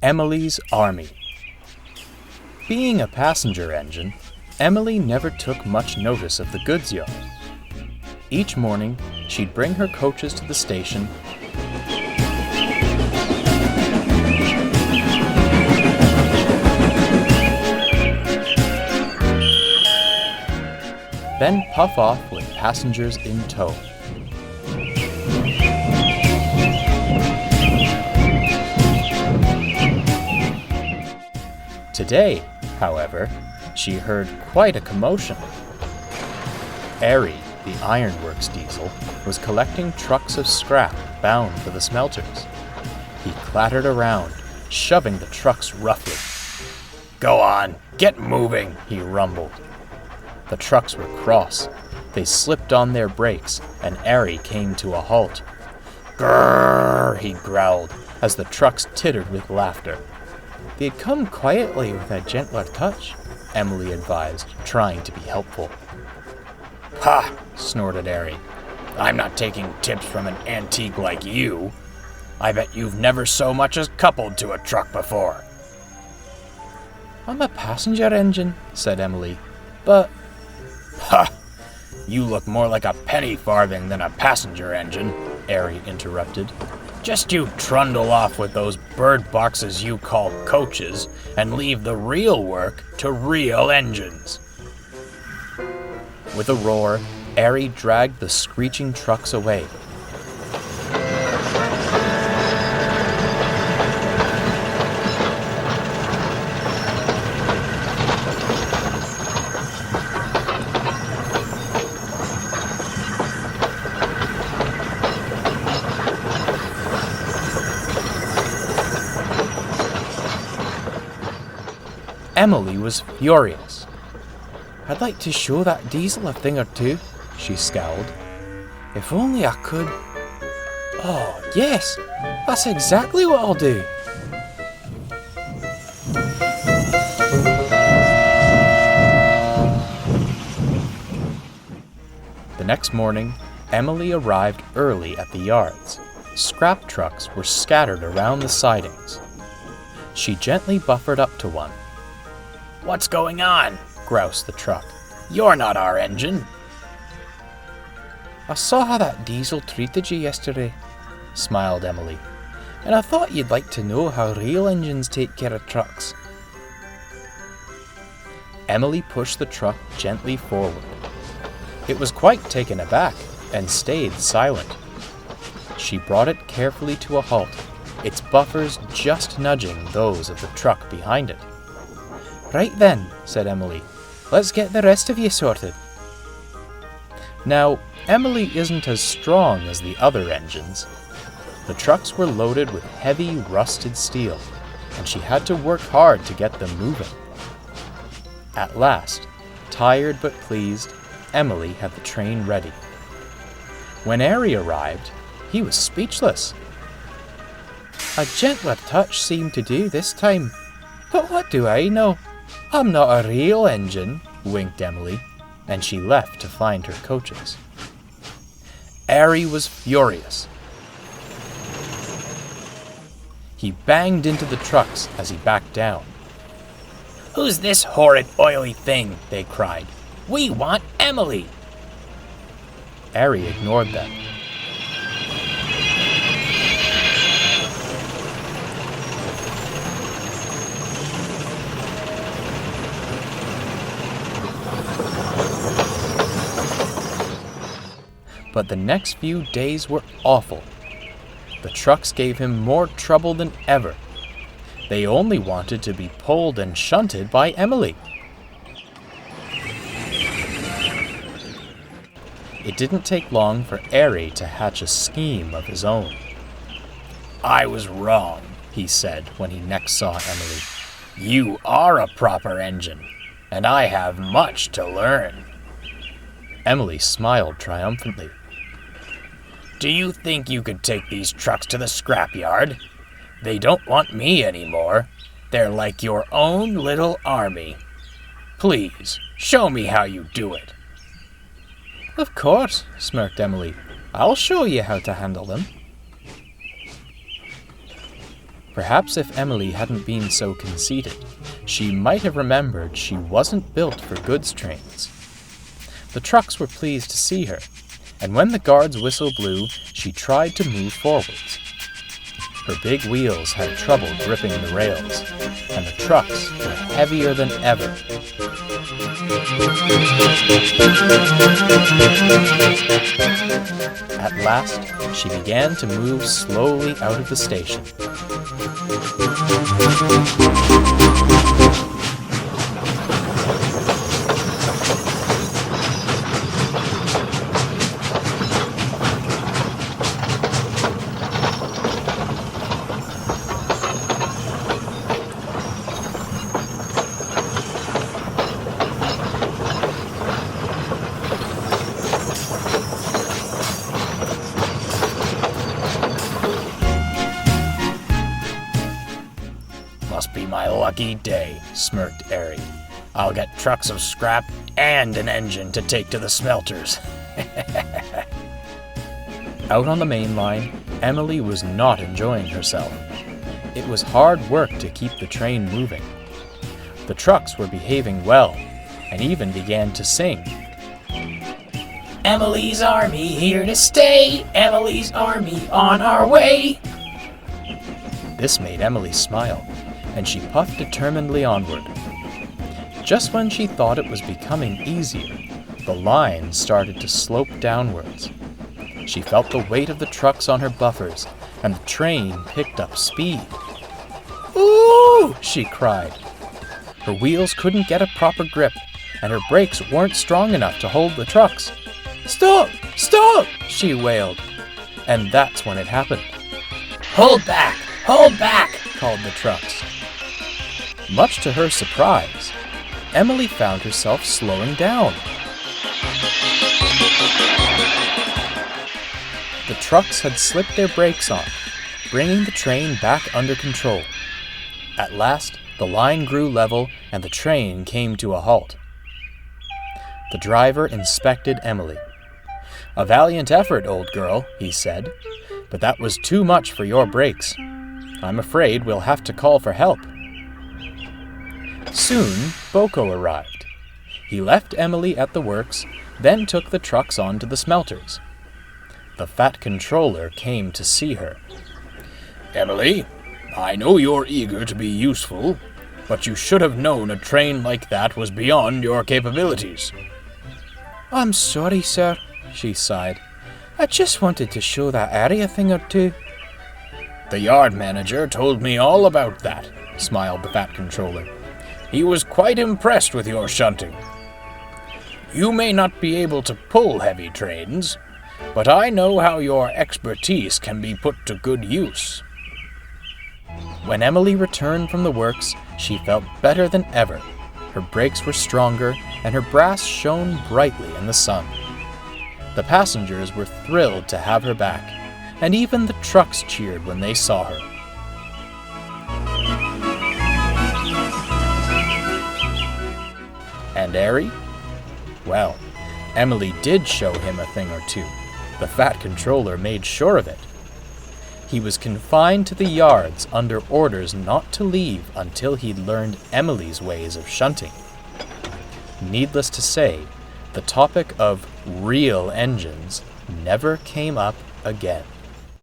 Emily's Army. Being a passenger engine, Emily never took much notice of the goods yard. Each morning, she'd bring her coaches to the station, then puff off with passengers in tow. Today, however, she heard quite a commotion. Airy, the ironworks diesel, was collecting trucks of scrap bound for the smelters. He clattered around, shoving the trucks roughly. "Go on, get moving," he rumbled. The trucks were cross. They slipped on their brakes, and Airy came to a halt. "Grrr," he growled, as the trucks tittered with laughter. "They'd come quietly with a gentler touch," Emily advised, trying to be helpful. "Ha!" snorted Airy. "I'm not taking tips from an antique like you. I bet you've never so much as coupled to a truck before." "I'm a passenger engine," said Emily, "but—" "Ha! You look more like a penny farthing than a passenger engine," Airy interrupted. "Just you trundle off with those bird boxes you call coaches and leave the real work to real engines." With a roar, Airy dragged the screeching trucks away. Emily was furious. "I'd like to show that diesel a thing or two," she scowled. "If only I could—" "Oh, yes, that's exactly what I'll do." The next morning, Emily arrived early at the yards. Scrap trucks were scattered around the sidings. She gently buffered up to one. "What's going on?" groused the truck. "You're not our engine." "I saw how that diesel treated you yesterday," smiled Emily, "and I thought you'd like to know how real engines take care of trucks." Emily pushed the truck gently forward. It was quite taken aback and stayed silent. She brought it carefully to a halt, its buffers just nudging those of the truck behind it. "Right then," said Emily, "let's get the rest of you sorted." Now, Emily isn't as strong as the other engines. The trucks were loaded with heavy, rusted steel, and she had to work hard to get them moving. At last, tired but pleased, Emily had the train ready. When Airy arrived, he was speechless. "A gentler touch seemed to do this time, but what do I know? I'm not a real engine," winked Emily, and she left to find her coaches. Airy was furious. He banged into the trucks as he backed down. "Who's this horrid oily thing?" they cried. "We want Emily!" Airy ignored them. But the next few days were awful. The trucks gave him more trouble than ever. They only wanted to be pulled and shunted by Emily. It didn't take long for Airy to hatch a scheme of his own. "I was wrong," he said when he next saw Emily. "You are a proper engine, and I have much to learn." Emily smiled triumphantly. "Do you think you could take these trucks to the scrapyard? They don't want me anymore. They're like your own little army. Please, show me how you do it." "Of course," smirked Emily. "I'll show you how to handle them." Perhaps if Emily hadn't been so conceited, she might have remembered she wasn't built for goods trains. The trucks were pleased to see her, and when the guard's whistle blew, she tried to move forwards. Her big wheels had trouble gripping the rails, and the trucks were heavier than ever. At last, she began to move slowly out of the station. Must be my lucky day, smirked Airy. I'll get trucks of scrap and an engine to take to the smelters. Out on the main line, Emily was not enjoying herself. It was hard work to keep the train moving. The trucks were behaving well, and even began to sing. Emily's army here to stay, Emily's army on our way. This made Emily smile, and she puffed determinedly onward. Just when she thought it was becoming easier, the line started to slope downwards. She felt the weight of the trucks on her buffers, and the train picked up speed. "Ooh!" she cried. Her wheels couldn't get a proper grip, and her brakes weren't strong enough to hold the trucks. "Stop! Stop!" she wailed. And that's when it happened. Hold back! Hold back! Called the trucks. Much to her surprise, Emily found herself slowing down. The trucks had slipped their brakes on, bringing the train back under control. At last, the line grew level and the train came to a halt. The driver inspected Emily. "A valiant effort, old girl," he said, "but that was too much for your brakes. I'm afraid we'll have to call for help." Soon, Boko arrived. He left Emily at the works, then took the trucks on to the smelters. The fat controller came to see her. Emily, I know you're eager to be useful, but you should have known a train like that was beyond your capabilities. "I'm sorry, sir," she sighed. "I just wanted to show that area a thing or two." "The yard manager told me all about that," smiled the fat controller. "He was quite impressed with your shunting. You may not be able to pull heavy trains, but I know how your expertise can be put to good use." When Emily returned from the works, she felt better than ever. Her brakes were stronger, and her brass shone brightly in the sun. The passengers were thrilled to have her back, and even the trucks cheered when they saw her. And Airy? Well, Emily did show him a thing or two. The fat controller made sure of it. He was confined to the yards under orders not to leave until he'd learned Emily's ways of shunting. Needless to say, the topic of real engines never came up again.